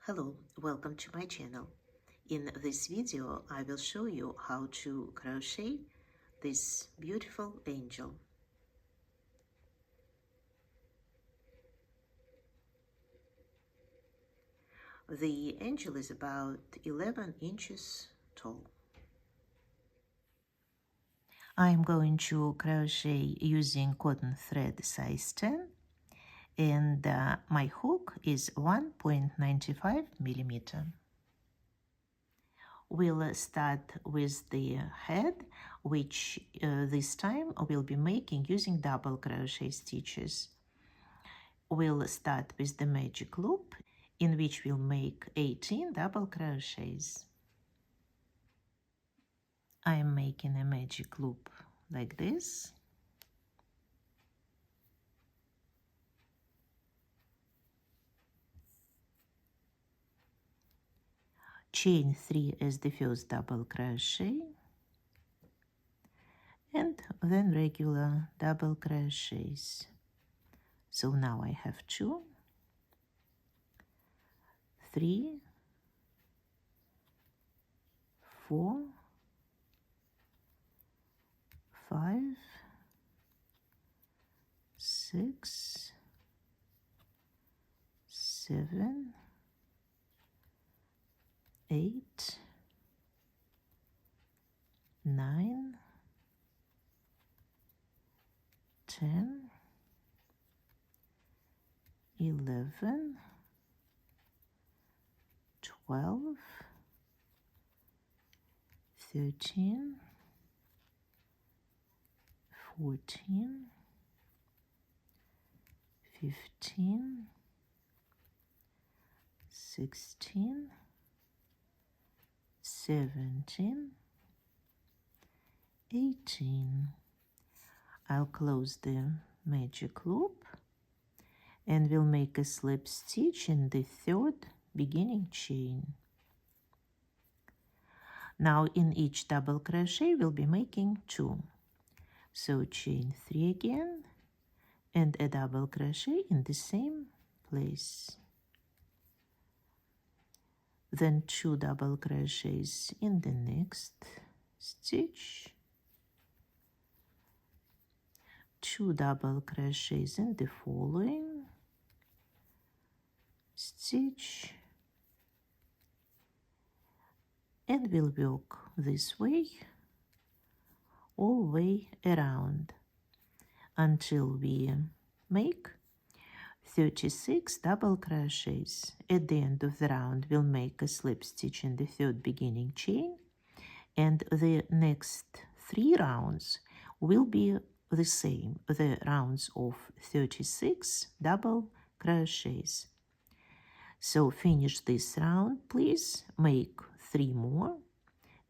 Hello, welcome to my channel. In this video, I will show you how to crochet this beautiful angel. The angel is about 11 inches tall. I'm going to crochet using cotton thread size 10 and my hook is 1.95 millimeter. We'll start with the head, which this time we'll be making using double crochet stitches. We'll start with the magic loop, in which we'll make 18 double crochets. I am making a magic loop like this. Chain 3 as the first double crochet, and then regular double crochets. So now I have 2, 3, 4, 5, 6, 7, 8, 9, 10, 11, 12, 13, 14, 15, 16, 17, 18. I'll close the magic loop and we'll make a slip stitch in the third beginning chain. Now in each double crochet we'll be making 2. So chain 3 again and a double crochet in the same place. Then 2 double crochets in the next stitch, 2 double crochets in the following stitch, and we'll work this way all the way around until we make 36 double crochets. At the end of the round we'll make a slip stitch in the third beginning chain, and the next 3 rounds will be the same, the rounds of 36 double crochets. So finish this round, please, make 3 more,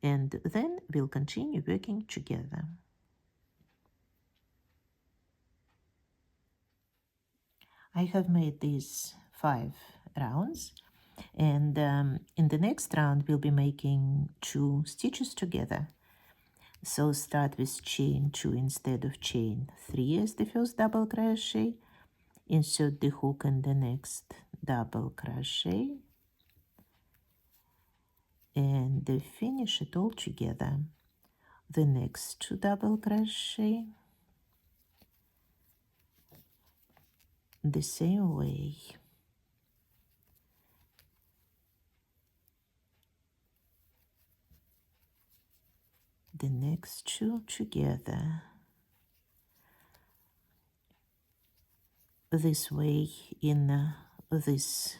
and then we'll continue working together. I have made these 5 rounds, and in the next round we'll be making 2 stitches together. So start with chain 2 instead of chain 3 as the first double crochet. Insert the hook in the next double crochet and finish it all together. The next 2 double crochet the same way. The next 2 together. This way, in this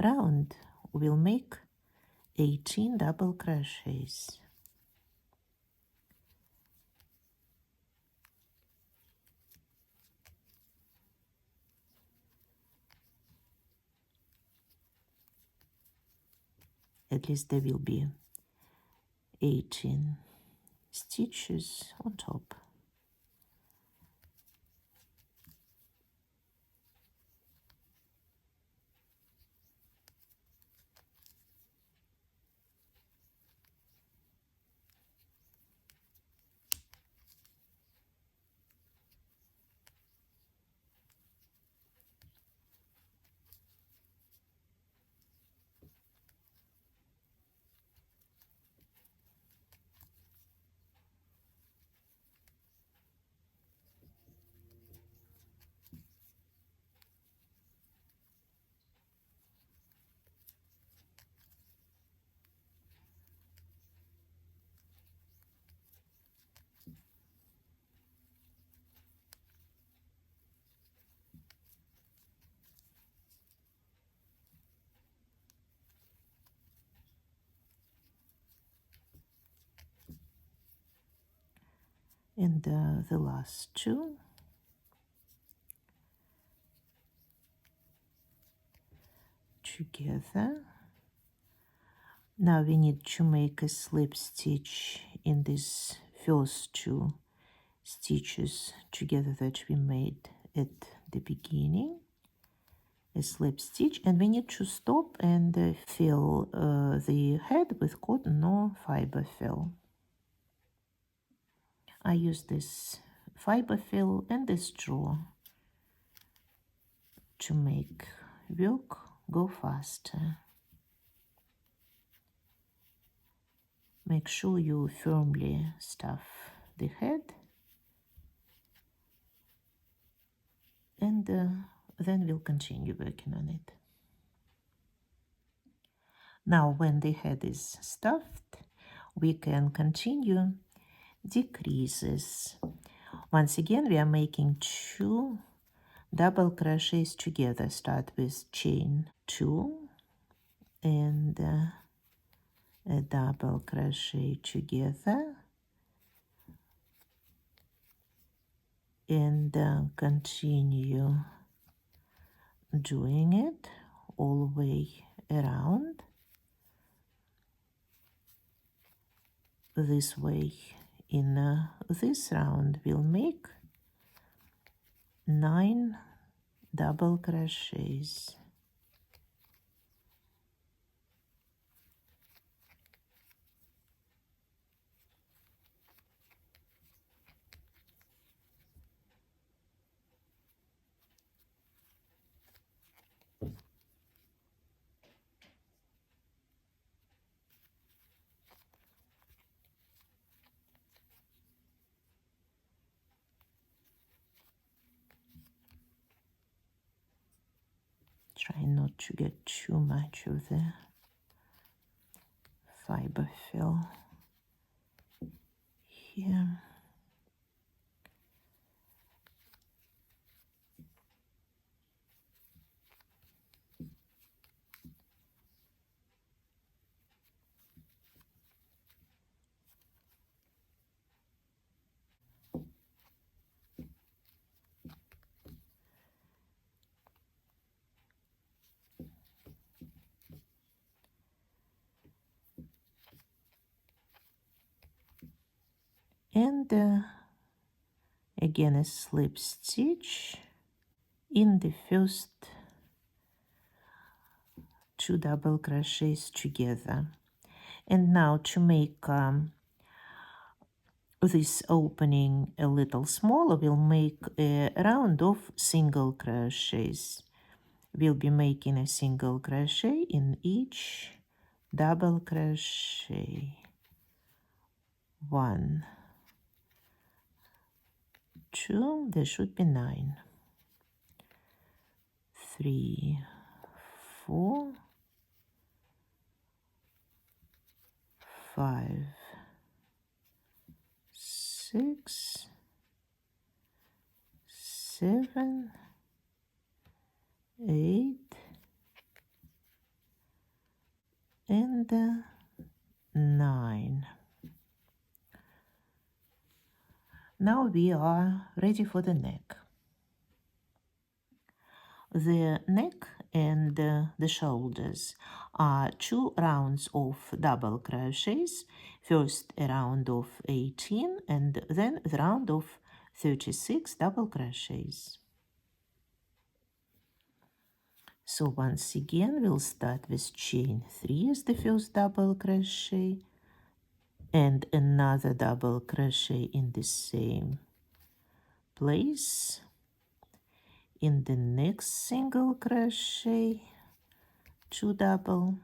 round we'll make 18 double crochets. At least there will be 18 stitches on top. and the last two. Together. Now we need to make a slip stitch in these first two stitches together that we made at the beginning, a slip stitch, and we need to stop and fill the head with cotton or fiber fill. I use this fiber fill and the straw to make work go faster. Make sure you firmly stuff the head, and then we'll continue working on it. Now when the head is stuffed, we can continue decreases. Once again, we are making 2 double crochets together. Start with chain 2 and a double crochet together, and continue doing it all the way around. This way, in this round, we'll make 9 double crochets. Try not to get too much of the fiber fill here. And again a slip stitch in the first 2 double crochets together. And now to make this opening a little smaller, we'll make a round of single crochets. We'll be making a single crochet in each double crochet. 1, 2, there should be 9, 3, 4, 5, 6, 7, 8, and 9. Now we are ready for the neck. The neck and the shoulders are 2 rounds of double crochets. First a round of 18 and then the round of 36 double crochets. So once again we'll start with chain 3 as the first double crochet and another double crochet in the same place. In the next single crochet, 2 double.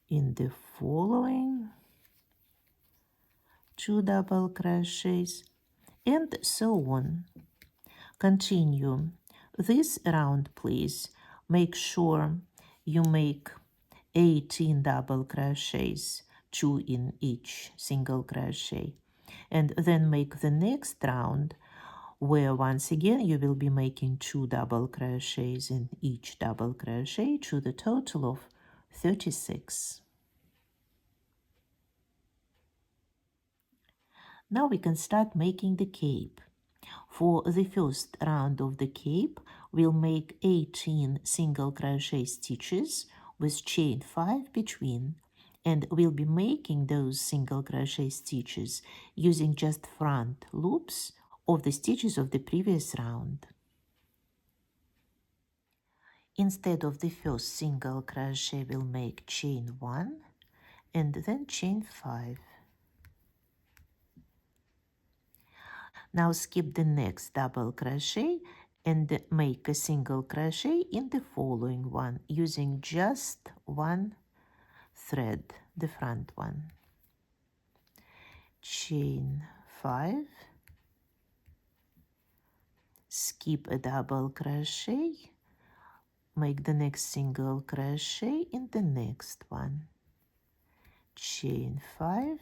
In the following, 2 double crochets, and so on. Continue this round, please. Make sure you make 18 double crochets, 2 in each single crochet, and then make the next round where once again you will be making 2 double crochets in each double crochet to the total of 36. Now we can start making the cape. For the first round of the cape, we'll make 18 single crochet stitches with chain 5 between, and we'll be making those single crochet stitches using just front loops of the stitches of the previous round. Instead of the first single crochet, we'll make chain 1 and then chain 5. Now skip the next double crochet and make a single crochet in the following one using just one thread, the front one. Chain 5, skip a double crochet, make the next single crochet in the next one. Chain 5,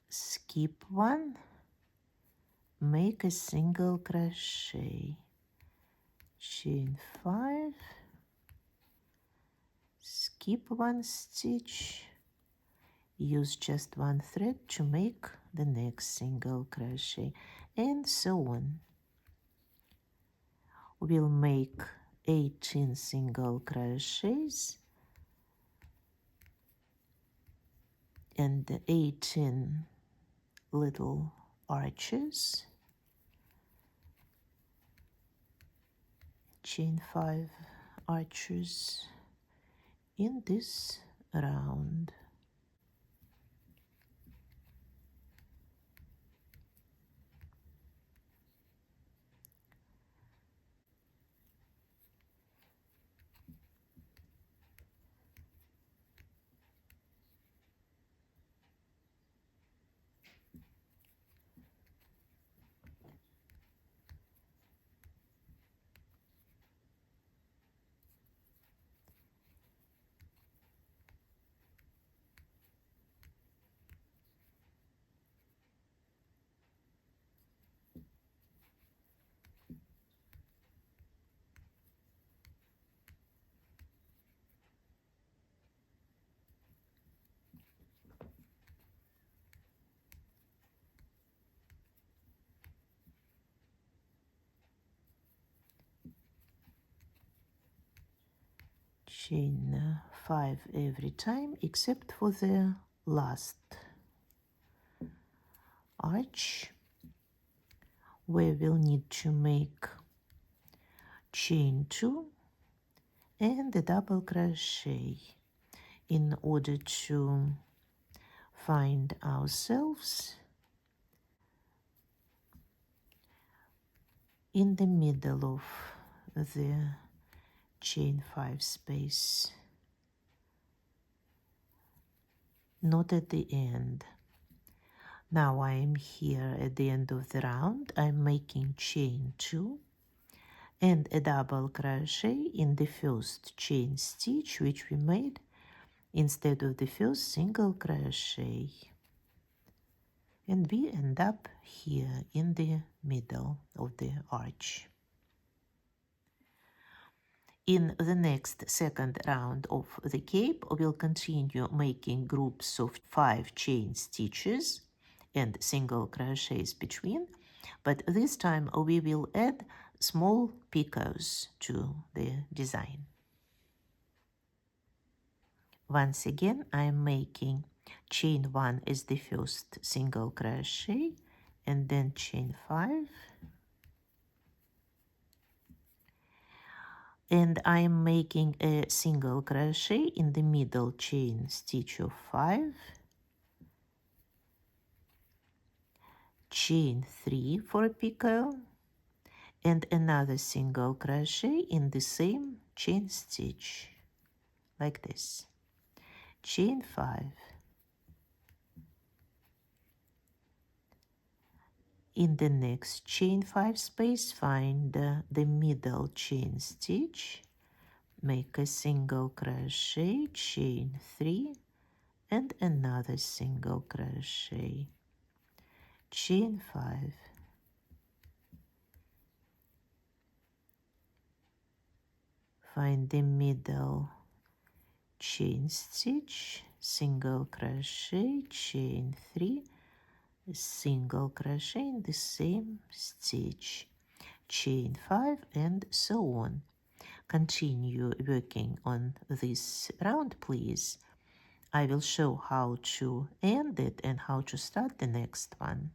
skip one, make a single crochet. Chain 5, skip one stitch, use just one thread to make the next single crochet, and so on. We'll make 18 single crochets and 18 little arches. Chain 5 arches in this round. Chain 5 every time except for the last arch, where we'll need to make chain 2 and a double crochet in order to find ourselves in the middle of the chain 5 space, not at the end. Now I am here at the end of the round. I'm making chain 2 and a double crochet in the first chain stitch which we made instead of the first single crochet, and we end up here in the middle of the arch. In the next second round of the cape, we'll continue making groups of 5 chain stitches and single crochets between, but this time we will add small picots to the design. Once again, I'm making chain 1 as the first single crochet and then chain 5. And I'm making a single crochet in the middle chain stitch of 5, chain 3 for a picot, and another single crochet in the same chain stitch, like this. Chain 5. In the next chain 5 space, find the middle chain stitch, make a single crochet, chain 3, and another single crochet, chain 5. Find the middle chain stitch, single crochet, chain 3, single crochet in the same stitch, chain 5, and so on. Continue working on this round, please. I will show how to end it and how to start the next one.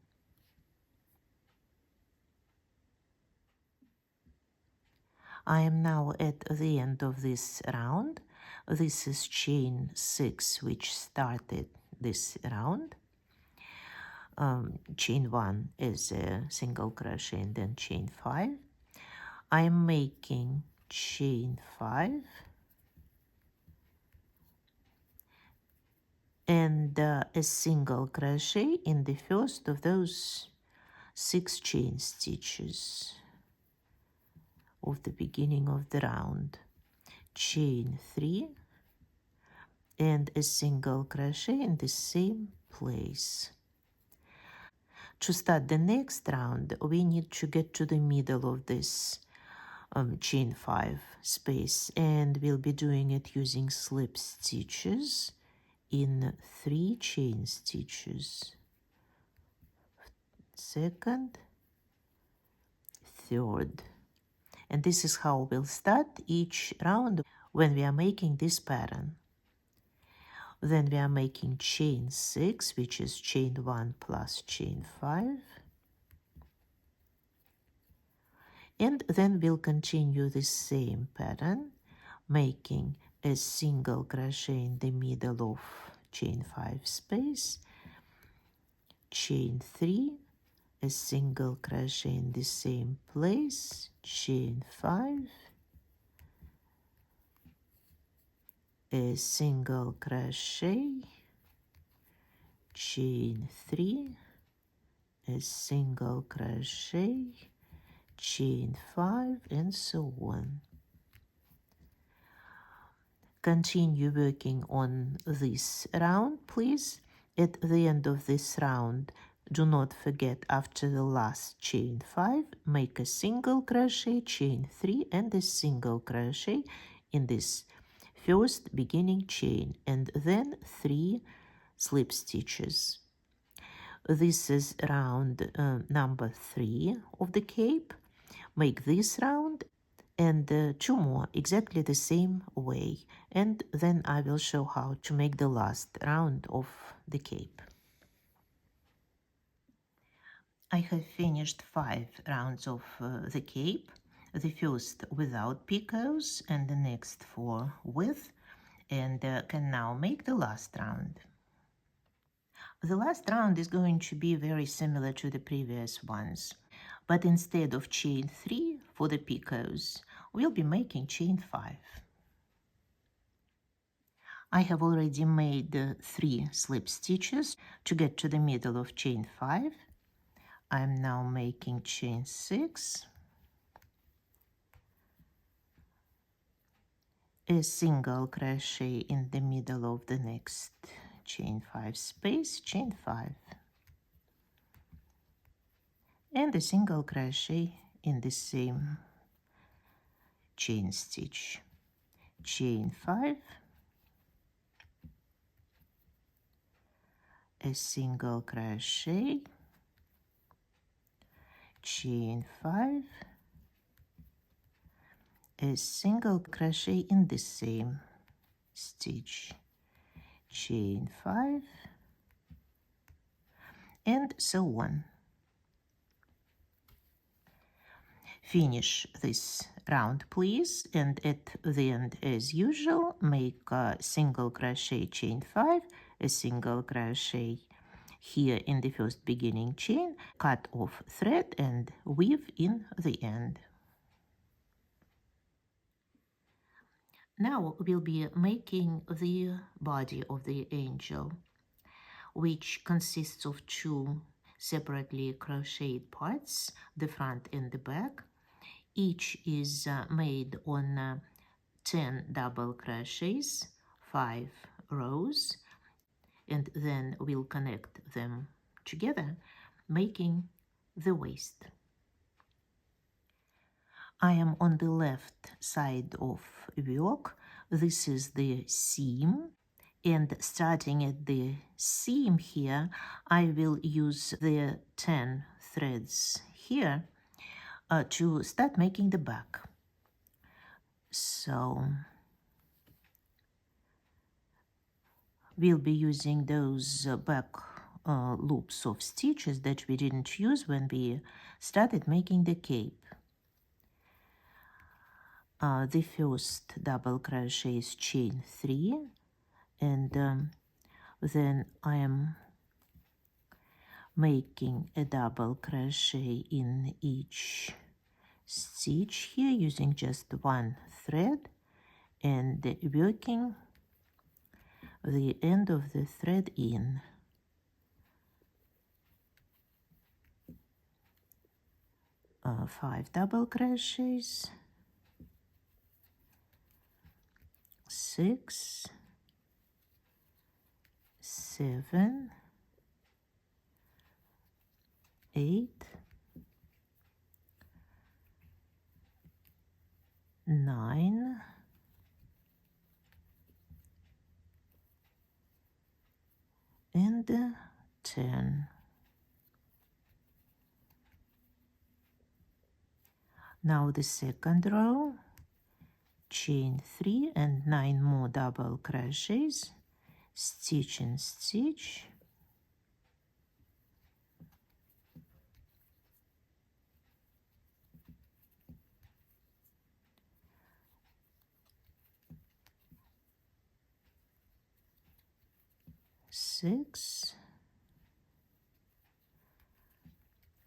I am now at the end of this round. This is chain 6 which started this round. Chain 1 is a single crochet and then chain 5. I am making chain 5 and a single crochet in the first of those 6 chain stitches of the beginning of the round. Chain 3 and a single crochet in the same place. To start the next round, we need to get to the middle of this chain 5 space, and we'll be doing it using slip stitches in 3 chain stitches. Second, third. And this is how we'll start each round when we are making this pattern. Then we are making chain 6, which is chain 1 plus chain 5. And then we'll continue the same pattern, making a single crochet in the middle of chain 5 space, chain 3, a single crochet in the same place, chain 5, a single crochet, chain 3, a single crochet, chain 5, and so on. Continue working on this round, please. At the end of this round, do not forget, after the last chain 5, make a single crochet, chain 3, and a single crochet in this first beginning chain, and then 3 slip stitches. This is round number 3 of the cape. Make this round and 2 more exactly the same way, and then I will show how to make the last round of the cape. I have finished 5 rounds of the cape, the first without picots and the next 4 with, and can now make the last round. The last round is going to be very similar to the previous ones, but instead of chain 3 for the picots, we'll be making chain 5. I have already made 3 slip stitches to get to the middle of chain 5. I'm now making chain 6, a single crochet in the middle of the next chain 5 space, chain 5, and a single crochet in the same chain stitch, chain 5, a single crochet, chain 5, a single crochet in the same stitch, chain 5, and so on. Finish this round, please, and at the end, as usual, make a single crochet, chain 5, a single crochet here in the first beginning chain, cut off thread and weave in the end. Now we'll be making the body of the angel, which consists of 2 separately crocheted parts, the front and the back. Each is made on 10 double crochets, 5 rows, and then we'll connect them together, making the waist. I am on the left side of work. This is the seam, And starting at the seam here, I will use the 10 threads here to start making the back. So we'll be using those back loops of stitches that we didn't use when we started making the cape. The first double crochet is chain 3, and then I am making a double crochet in each stitch here using just one thread and working the end of the thread in. Five double crochets, 6, 7, 8, 9, and 10. Now the second row, chain 3 and 9 more double crochets, stitch in stitch, six,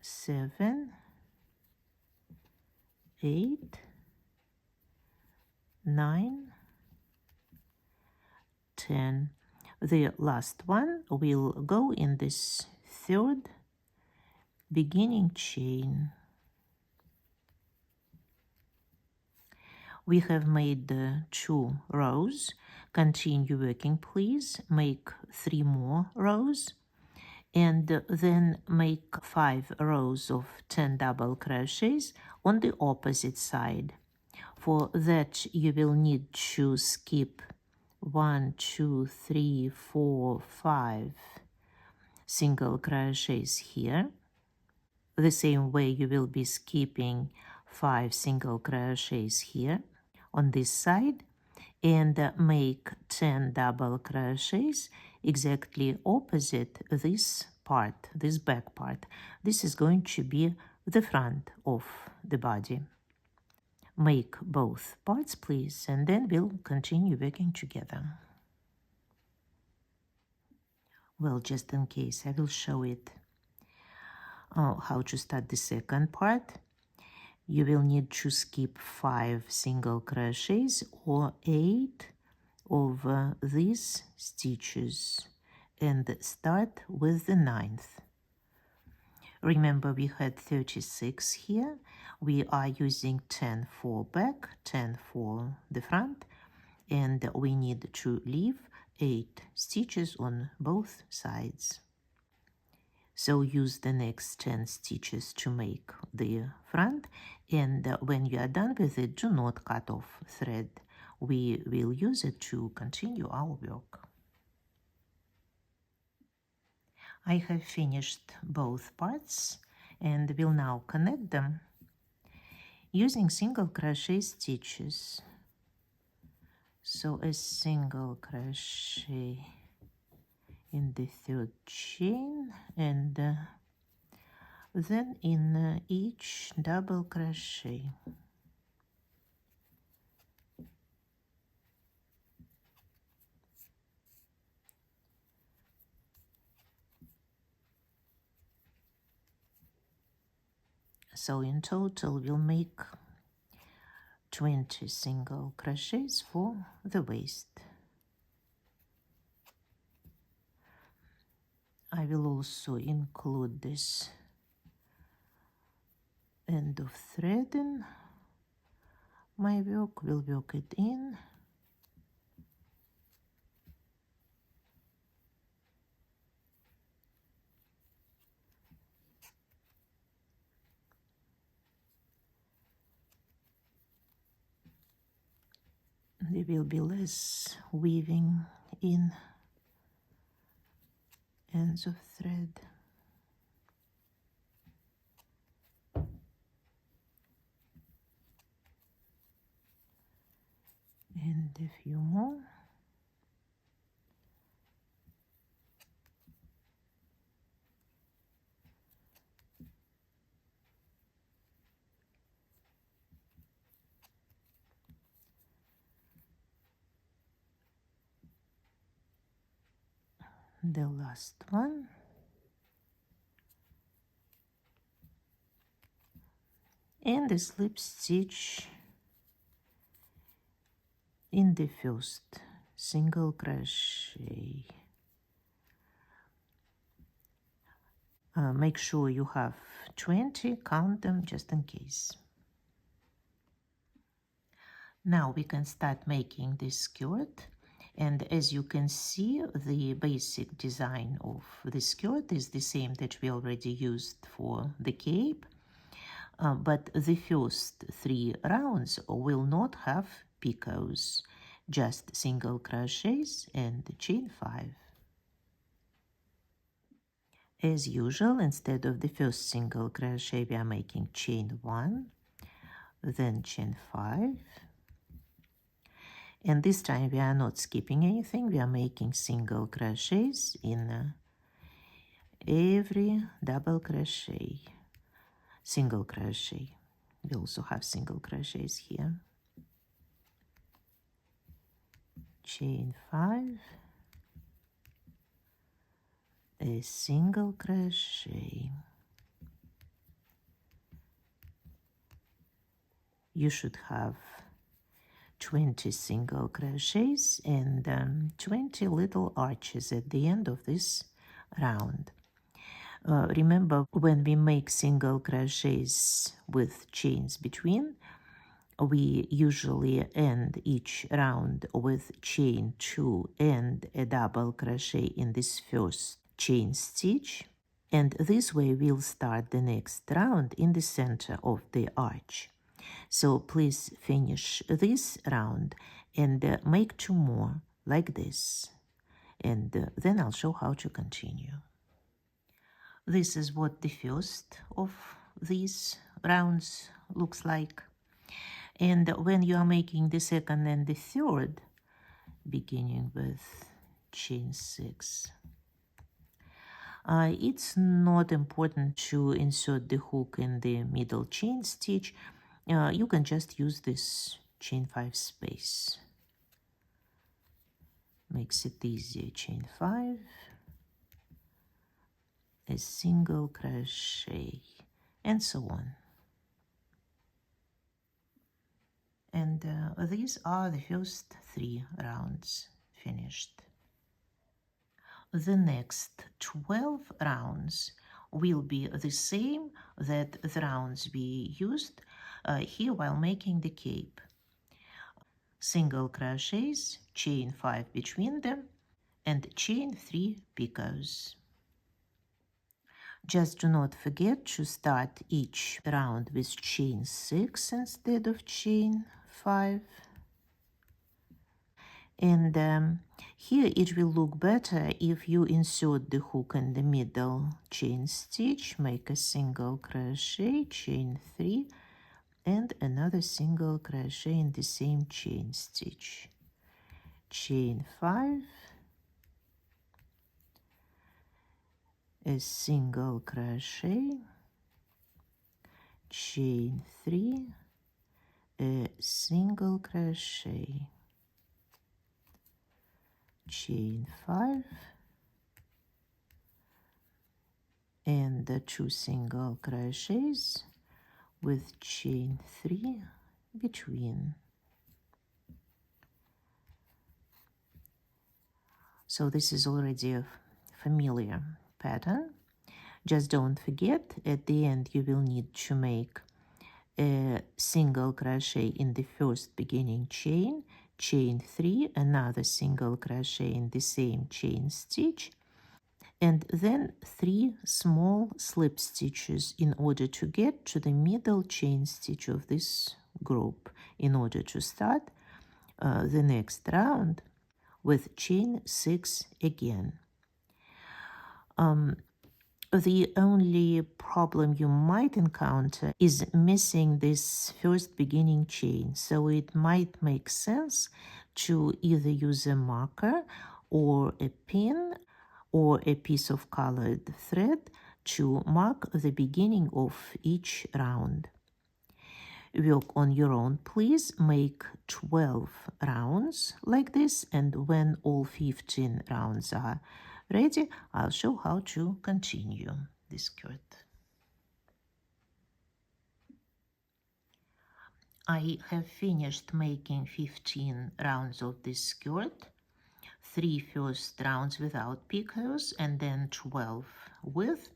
7, 8, 9, 10. The last one will go in this third beginning chain. We have made 2 rows. Continue working, please. Make 3 more rows and then make 5 rows of 10 double crochets on the opposite side. For that you will need to skip 1, 2, 3, 4, 5 single crochets here. The same way you will be skipping 5 single crochets here on this side and make 10 double crochets exactly opposite this part, this back part. This is going to be the front of the body. Make both parts, please, and then we'll continue working together. Well, just in case, I will show it how to start the second part. You will need to skip 5 single crochets or 8 of these stitches and start with the 9th. Remember, we had 36 here. We are using 10 for back, 10 for the front, and we need to leave 8 stitches on both sides. So use the next 10 stitches to make the front, and when you are done with it, do not cut off thread. We will use it to continue our work. I have finished both parts and will now connect them using single crochet stitches. So a single crochet in the third chain and then in each double crochet. So in total we'll make 20 single crochets for the waist. I will also include this end of thread in my work, will work it in. There will be less weaving in ends of thread. And a few more. The last one. And a slip stitch in the first single crochet. Make sure you have 20, count them just in case. Now we can start making this skirt, and as you can see, the basic design of the skirt is the same that we already used for the cape, but the first 3 rounds will not have picots, just single crochets and chain 5. As usual, instead of the first single crochet, we are making chain 1, then chain 5, and this time we are not skipping anything. We are making single crochets in every double crochet, single crochet. We also have single crochets here. Chain 5, a single crochet. You should have 20 single crochets and 20 little arches at the end of this round. Remember, when we make single crochets with chains between, we usually end each round with chain 2 and a double crochet in this first chain stitch, and this way we'll start the next round in the center of the arch. So please finish this round and make 2 more like this, and then I'll show how to continue. This is what the first of these rounds looks like. And when you are making the second and the third, beginning with chain 6, it's not important to insert the hook in the middle chain stitch. You can just use this chain 5 space. Makes it easier. Chain 5, a single crochet, and so on. And these are the first 3 rounds finished. The next 12 rounds will be the same that the rounds we used here while making the cape. Single crochets, chain 5 between them, and chain 3 picots. Just do not forget to start each round with chain 6 instead of chain 5. And here it will look better if you insert the hook in the middle chain stitch, make a single crochet, chain 3, and another single crochet in the same chain stitch. Chain 5, a single crochet, chain 3, a single crochet, chain 5, and the 2 single crochets with chain 3 between. So this is already a familiar pattern. Just don't forget, at the end you will need to make a single crochet in the first beginning chain, chain 3, another single crochet in the same chain stitch, and then 3 small slip stitches in order to get to the middle chain stitch of this group in order to start the next round with chain 6 again. The only problem you might encounter is missing this first beginning chain, so it might make sense to either use a marker or a pin or a piece of colored thread to mark the beginning of each round. Work on your own, please. Make 12 rounds like this, and when all 15 rounds are ready, I'll show how to continue this skirt. I have finished making 15 rounds of this skirt, 3 first rounds without picots and then 12 with,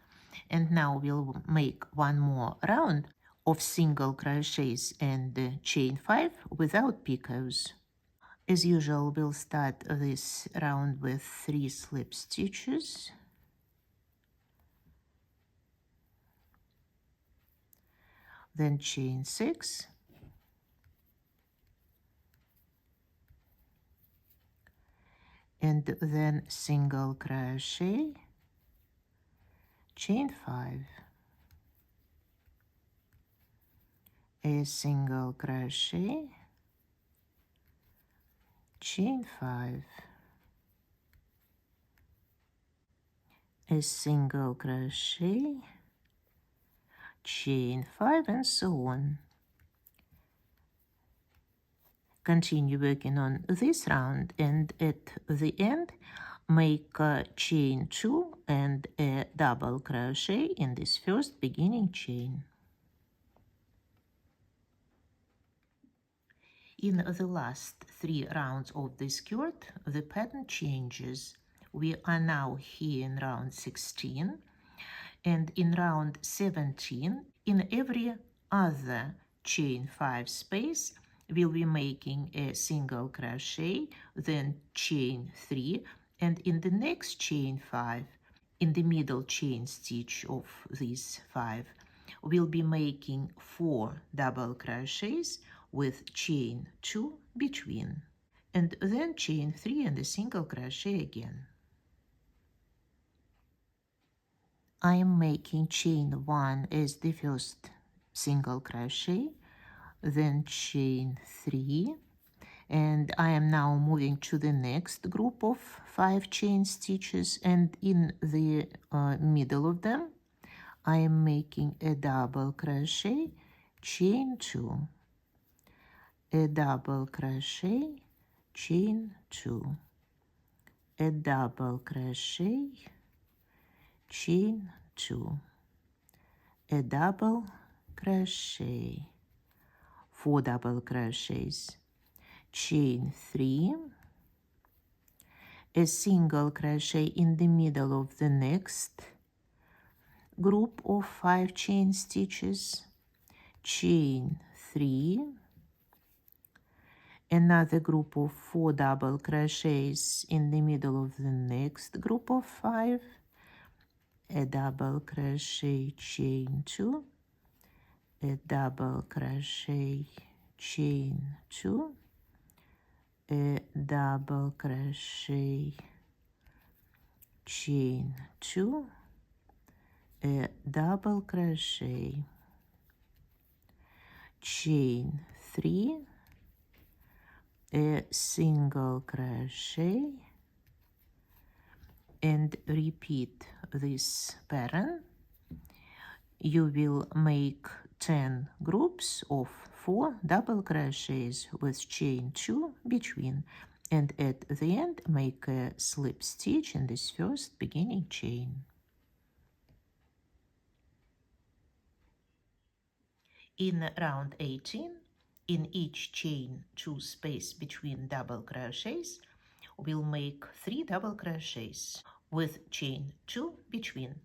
and now we'll make one more round of single crochets and chain 5 without picots. As usual, we'll start this round with 3 slip stitches, then chain 6, and then single crochet, chain 5, a single crochet, chain 5, a single crochet, chain 5, and so on. Continue working on this round, and at the end make a chain 2 and a double crochet in this first beginning chain. In the last 3 rounds of the skirt, the pattern changes. We are now here in round 16, and in round 17, in every other chain 5 space, we'll be making a single crochet, then chain 3, and in the next chain 5, in the middle chain stitch of these 5, we'll be making 4 double crochets with chain 2 between, and then chain 3 and a single crochet again. I am making chain 1 as the first single crochet, then chain 3, and I am now moving to the next group of 5 chain stitches, and in the middle of them I am making a double crochet, chain 2, a double crochet, chain 2, a double crochet, chain 2, a double crochet, 4 double crochets, chain 3, a single crochet in the middle of the next group of 5 chain stitches, chain 3, another group of 4 double crochets in the middle of the next group of 5, a double crochet, chain 2, a double crochet, chain 2, a double crochet, chain 2, a double crochet, chain 3, a single crochet, and repeat this pattern. You will make 10 groups of 4 double crochets with chain 2 between, and at the end make a slip stitch in this first beginning chain. In round 18, in each chain 2 space between double crochets, we'll make 3 double crochets with chain 2 between,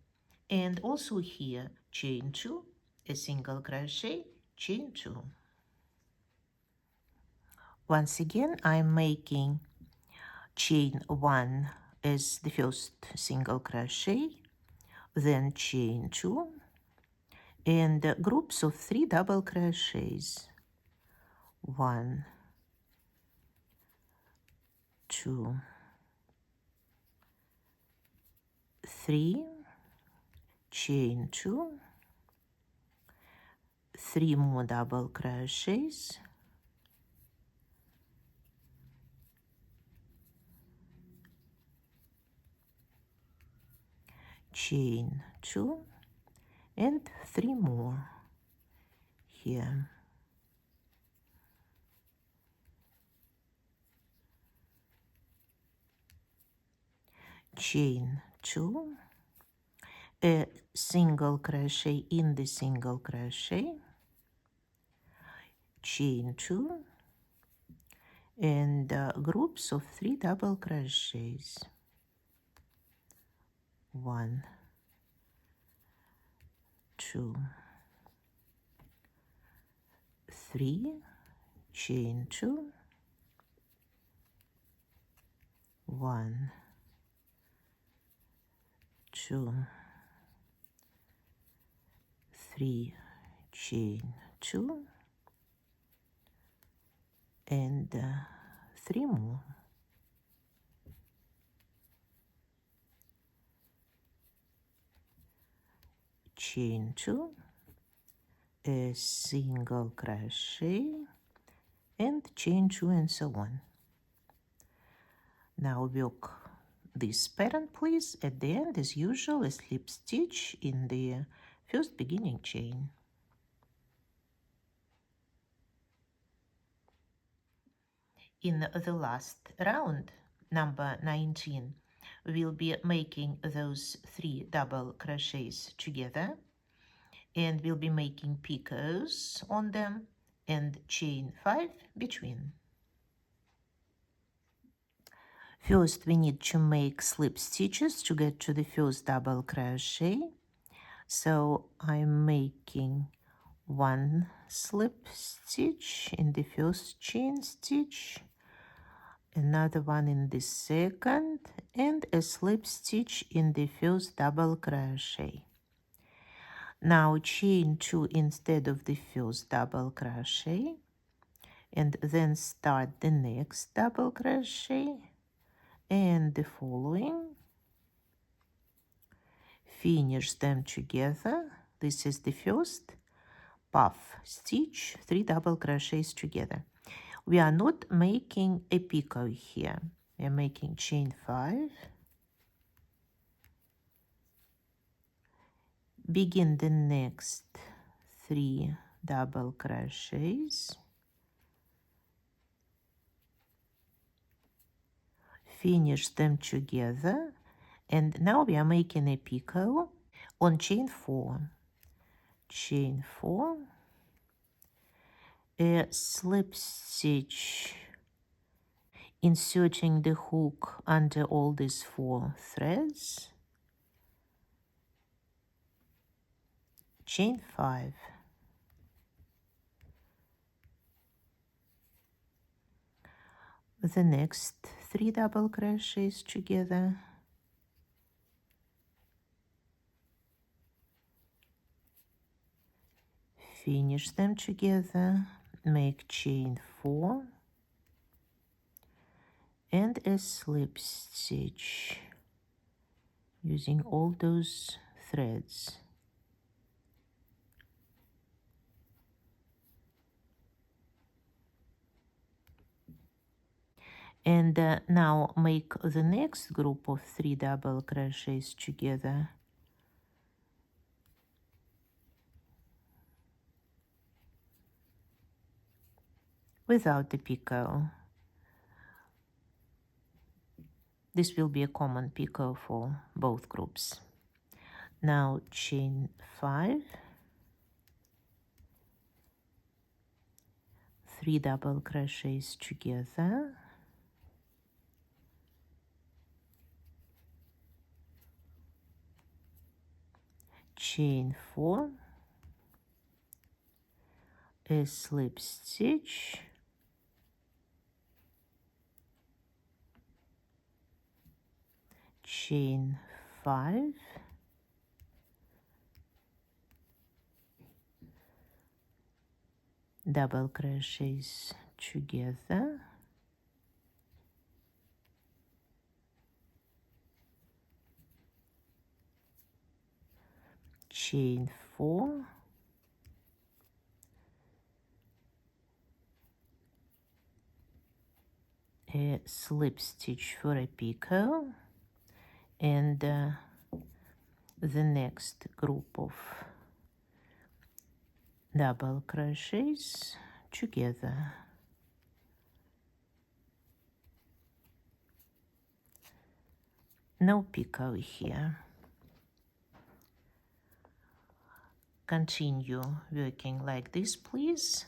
and also here chain 2, a single crochet, chain 2. Once again, I'm making chain 1 as the first single crochet, then chain 2, and groups of 3 double crochets, 1, 2, 3, chain 2, 3 more double crochets, chain 2, and 3 more here. Chain 2, a single crochet in the single crochet, chain 2, and groups of 3 double crochets. 1, 2, 3, chain 2, 1, 2, 3, chain 2, and 3 more. Chain 2, a single crochet, and chain 2, and so on. Now work this pattern, please. At the end, as usual, a slip stitch in the first beginning chain. In the last round, number 19, we'll be making those 3 double crochets together, and we'll be making picots on them and chain 5 between. First, we need to make slip stitches to get to the first double crochet. So I'm making 1 slip stitch in the first chain stitch, another one in the second, and a slip stitch in the first double crochet. Now chain 2 instead of the first double crochet, and then start the next double crochet and the following. Finish them together. This is the first puff stitch, 3 double crochets together. We are not making a picot here. We are making chain 5. Begin the next 3 double crochets. Finish them together, and now we are making a picot on chain 4. Chain 4, a slip stitch, inserting the hook under all these 4 threads, chain 5. The next 3 double crochets together, finish them together, make chain 4 and a slip stitch using all those threads. And now make the next group of 3 double crochets together. Without the picot. This will be a common picot for both groups. Now chain 5, 3 double crochets together, chain 4, a slip stitch, chain 5, double crochets together, chain 4, a slip stitch for a picot, and the next group of double crochets together. No picot here. Continue working like this, please.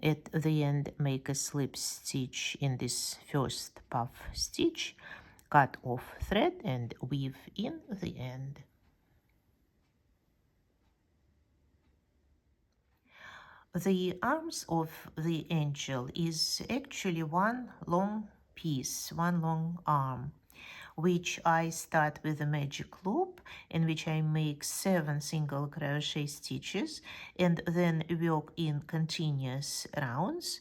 At the end, make a slip stitch in this first puff stitch, cut off thread and weave in the end. The arms of the angel is actually one long piece, one long arm, which I start with a magic loop, in which I make 7 single crochet stitches and then work in continuous rounds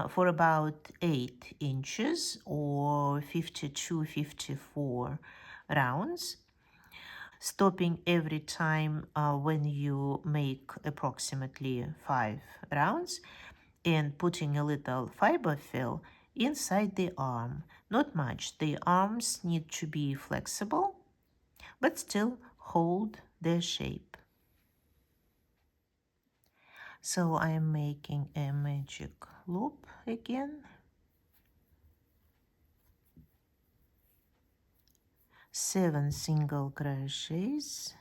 for about 8 inches or 52-54 rounds, stopping every time when you make approximately 5 rounds and putting a little fiber fill inside the arm. Not much. The arms need to be flexible, but still hold their shape. So I am making a magic loop again. 7 single crochets.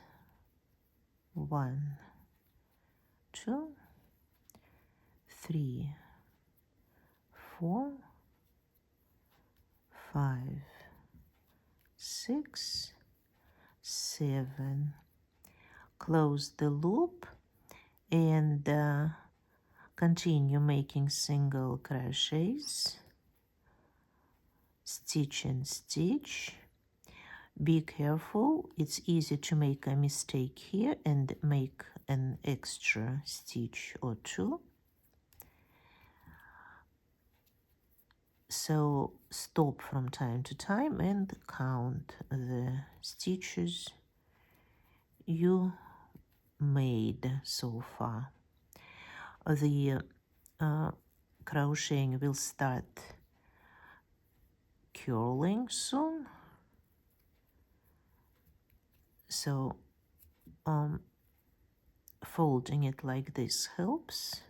1, 2, 3, 4, 5, 6, 7. Close the loop and continue making single crochets, stitch and stitch. Be careful, it's easy to make a mistake here and make an extra stitch or 2. So stop from time to time and count the stitches you made so far. The crocheting will start curling soon, so folding it like this helps.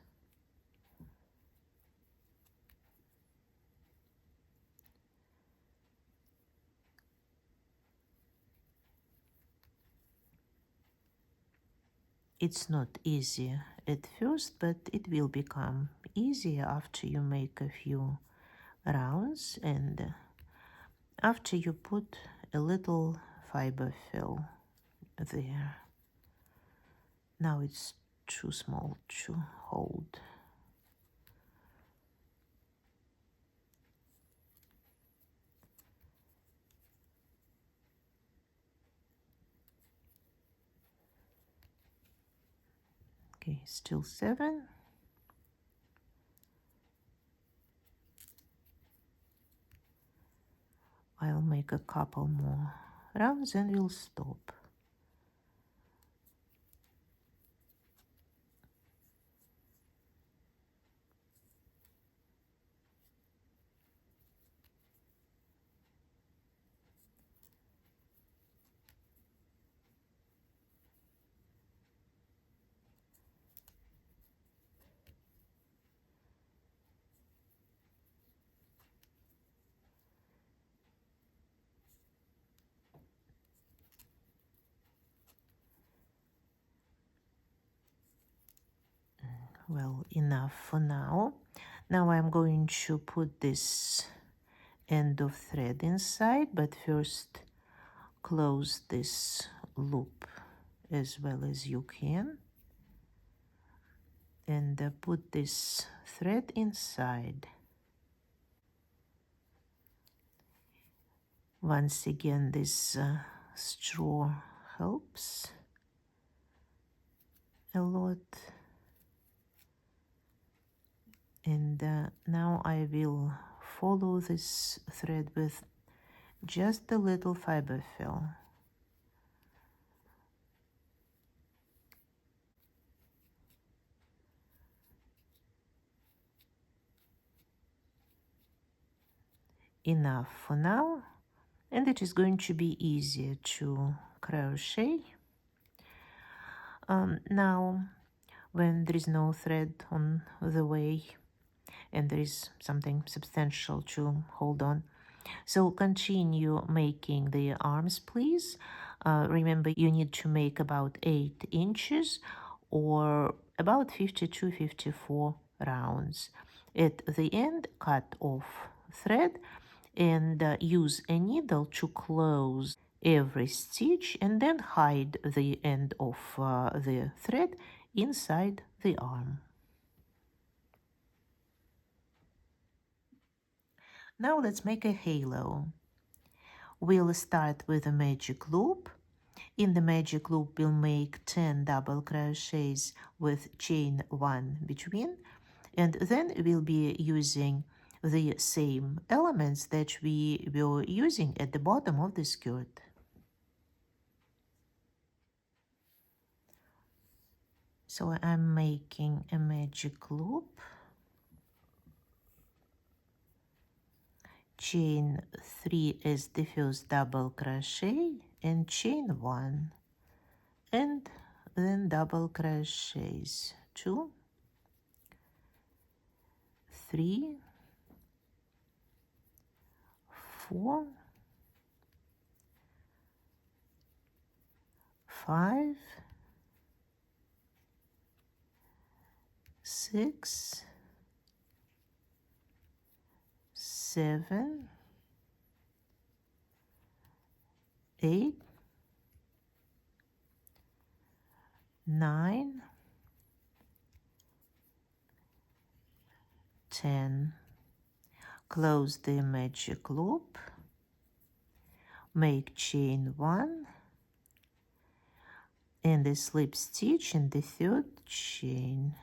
It's not easy at first, but it will become easier after you make a few rounds and after you put a little fiber fill there. Now it's too small to hold. Okay, still 7. I'll make a couple more rounds and we'll stop. Well, enough for now. Now I'm going to put this end of thread inside, but first close this loop as well as you can and put this thread inside. Once again, this straw helps a lot. And now I will follow this thread with just a little fiber fill. enough for now, and it is going to be easier to crochet. Now, when there is no thread on the way and there is something substantial to hold on, so continue making the arms, please. Remember, you need to make about 8 inches or about 52-54 rounds. At the end, cut off thread and use a needle to close every stitch, and then hide the end of the thread inside the arm. Now let's make a halo. We'll start with a magic loop. In the magic loop, we'll make 10 double crochets with chain 1 between, and then we'll be using the same elements that we were using at the bottom of the skirt. So I'm making a magic loop, chain 3 as the first double crochet, and chain 1, and then double crochets 2, 3, 4, 5, 6, 7, 8, 9, 10. Close the magic loop, make chain 1 and a slip stitch in the third chain.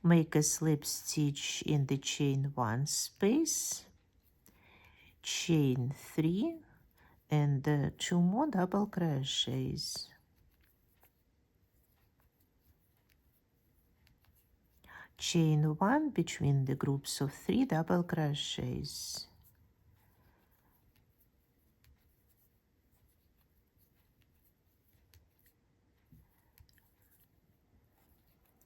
Make a slip stitch in the chain 1 space, chain 3, and 2 more double crochets. Chain 1 between the groups of 3 double crochets.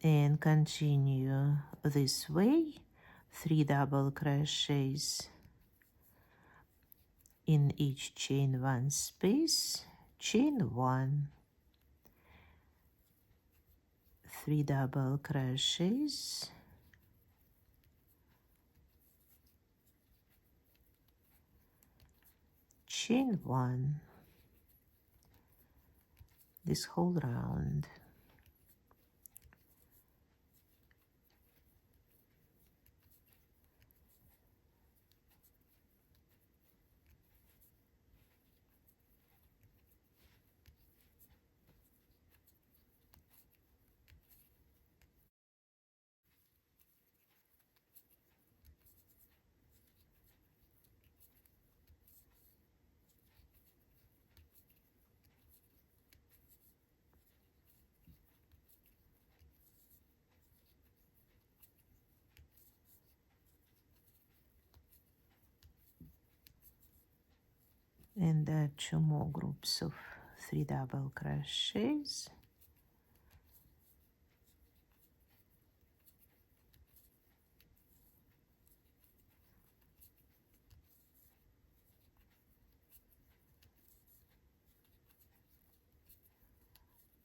And continue this way, 3 double crochets in each chain 1 space, chain 1, 3 double crochets, chain 1, this whole round. And 2 more groups of 3 double crochets.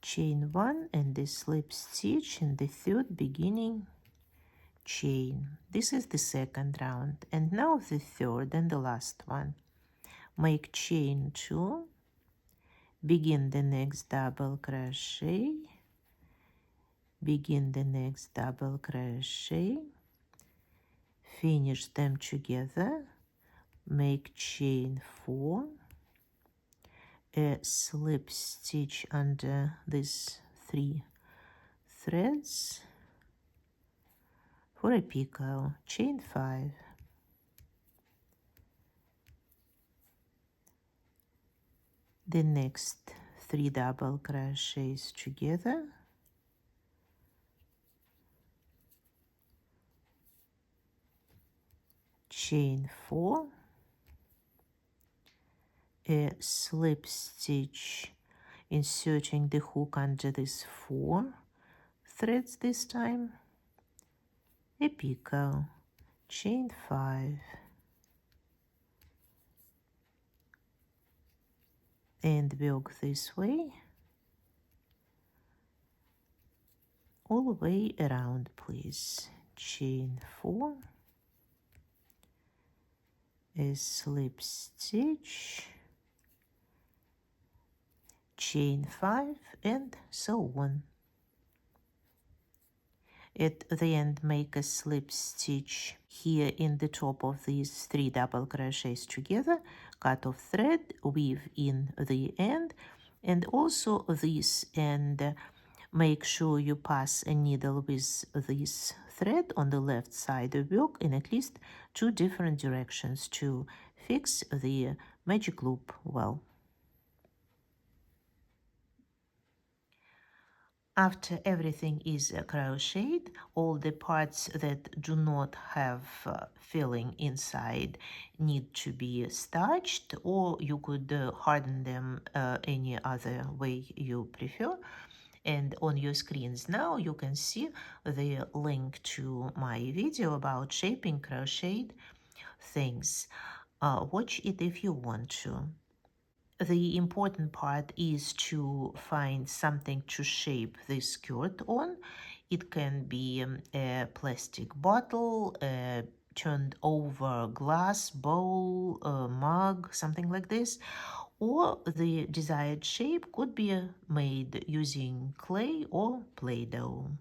Chain 1 and the slip stitch in the third beginning chain. This is the second round, and now the third and the last one. Make chain 2, begin the next double crochet, begin the next double crochet, finish them together, make chain 4, a slip stitch under these 3 threads for a picot, chain 5, the next 3 double crochets together, chain 4, a slip stitch, inserting the hook under these 4 threads this time, a picot, chain 5, and work this way all the way around, please. Chain 4, a slip stitch, chain 5, and so on. At the end, make a slip stitch here in the top of these 3 double crochets together, cut off thread, weave in the end, and also this end. Make sure you pass a needle with this thread on the left side of work in at least 2 different directions to fix the magic loop well. After everything is crocheted, all the parts that do not have filling inside need to be starched, or you could harden them any other way you prefer. And on your screens now you can see the link to my video about shaping crocheted things. Watch it if you want to. The important part is to find something to shape the skirt on. It can be a plastic bottle, a turned over glass bowl, a mug, something like this. Or the desired shape could be made using clay or Play-Doh.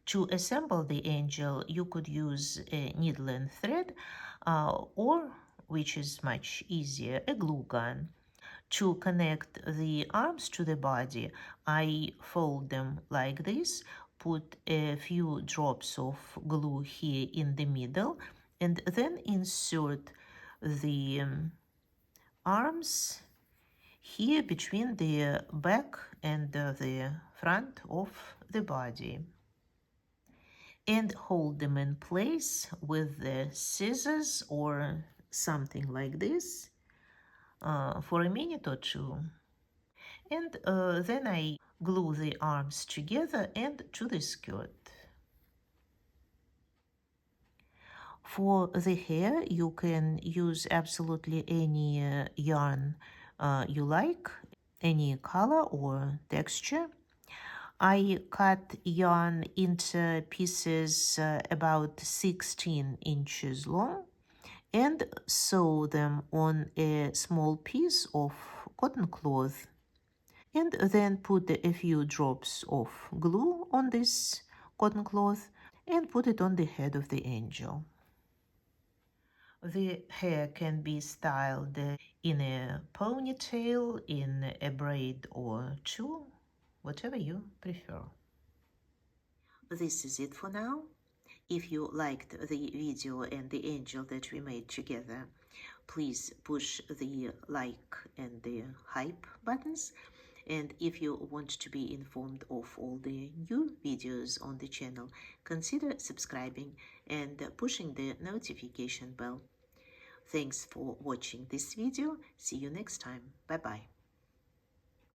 To assemble the angel, you could use a needle and thread, or, which is much easier, a glue gun. To connect the arms to the body, I fold them like this, put a few drops of glue here in the middle, and then insert the arms here between the back and the front of the body, and hold them in place with the scissors or something like this for a minute or 2. And then I glue the arms together and to the skirt. For the hair, you can use absolutely any yarn you like, any color or texture. I cut yarn into pieces about 16 inches long and sew them on a small piece of cotton cloth, and then put a few drops of glue on this cotton cloth and put it on the head of the angel. The hair can be styled in a ponytail, in a braid or 2, whatever you prefer. This is it for now. If you liked the video and the angel that we made together, please push the like and the hype buttons. And if you want to be informed of all the new videos on the channel, consider subscribing and pushing the notification bell. Thanks for watching this video. See you next time. Bye-bye.